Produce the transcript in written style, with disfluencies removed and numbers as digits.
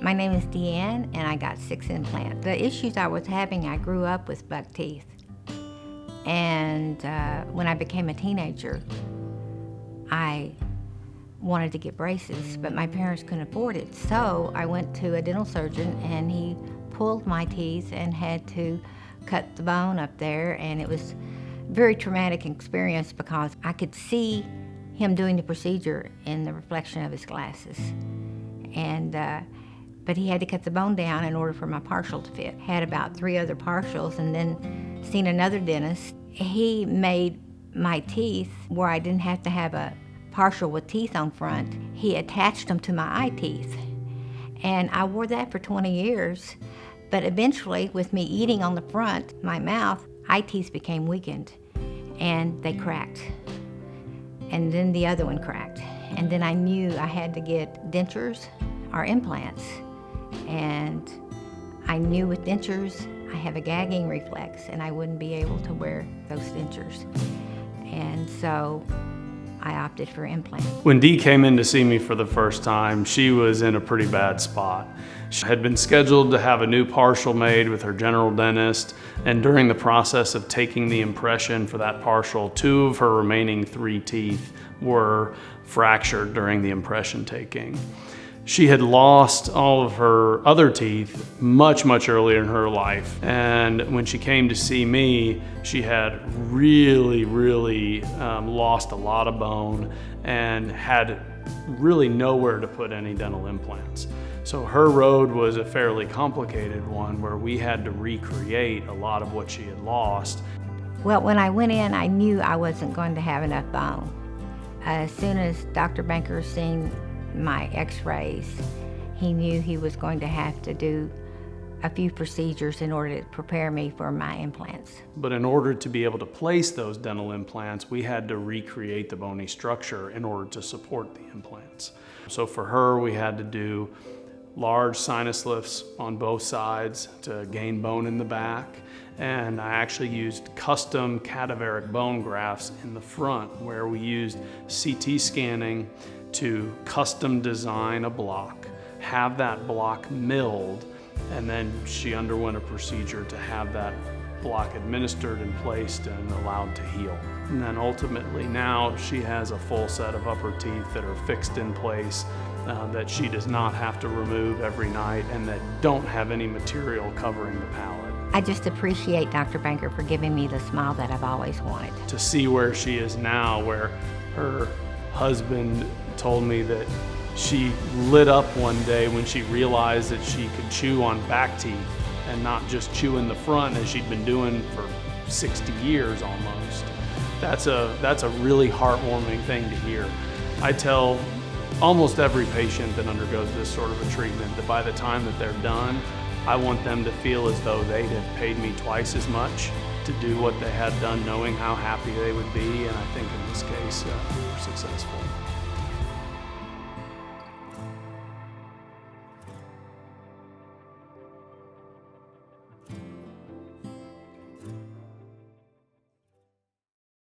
My name is Dee Ann, and I got 6 implants. The issues I was having, I grew up with buck teeth. And when I became a teenager, I wanted to get braces, but my parents couldn't afford it. So I went to a dental surgeon, and he pulled my teeth and had to cut the bone up there, and it was a very traumatic experience because I could see him doing the procedure in the reflection of his glasses. But he had to cut the bone down in order for my partial to fit. Had about 3 other partials, and then seen another dentist. He made my teeth where I didn't have to have a partial with teeth on front. He attached them to my eye teeth. And I wore that for 20 years. But eventually, with me eating on the front, my mouth, eye teeth became weakened, and they cracked. And then the other one cracked. And then I knew I had to get dentures or implants. And I knew with dentures, I have a gagging reflex, and I wouldn't be able to wear those dentures. And so I opted for implants. When Dee came in to see me for the first time, she was in a pretty bad spot. She had been scheduled to have a new partial made with her general dentist, and during the process of taking the impression for that partial, 2 of her remaining 3 teeth were fractured during the impression taking. She had lost all of her other teeth much earlier in her life. And when she came to see me, she had really lost a lot of bone and had really nowhere to put any dental implants. So her road was a fairly complicated one where we had to recreate a lot of what she had lost. Well, when I went in, I knew I wasn't going to have enough bone. As soon as Dr. Banker seen my x-rays, he knew he was going to have to do a few procedures in order to prepare me for my implants. But in order to be able to place those dental implants, we had to recreate the bony structure in order to support the implants. So for her, we had to do large sinus lifts on both sides to gain bone in the back. And I actually used custom cadaveric bone grafts in the front, where we used CT scanning to custom design a block, have that block milled, and then she underwent a procedure to have that block administered and placed and allowed to heal. And then ultimately now she has a full set of upper teeth that are fixed in place, that she does not have to remove every night, and that don't have any material covering the palate. I just appreciate Dr. Banker for giving me the smile that I've always wanted. To see where she is now, where her husband told me that she lit up one day when she realized that she could chew on back teeth and not just chew in the front as she'd been doing for 60 years almost. That's a really heartwarming thing to hear. I tell almost every patient that undergoes this sort of a treatment that by the time that they're done, I want them to feel as though they'd have paid me twice as much to do what they had done, knowing how happy they would be, and I think in this case, we were successful.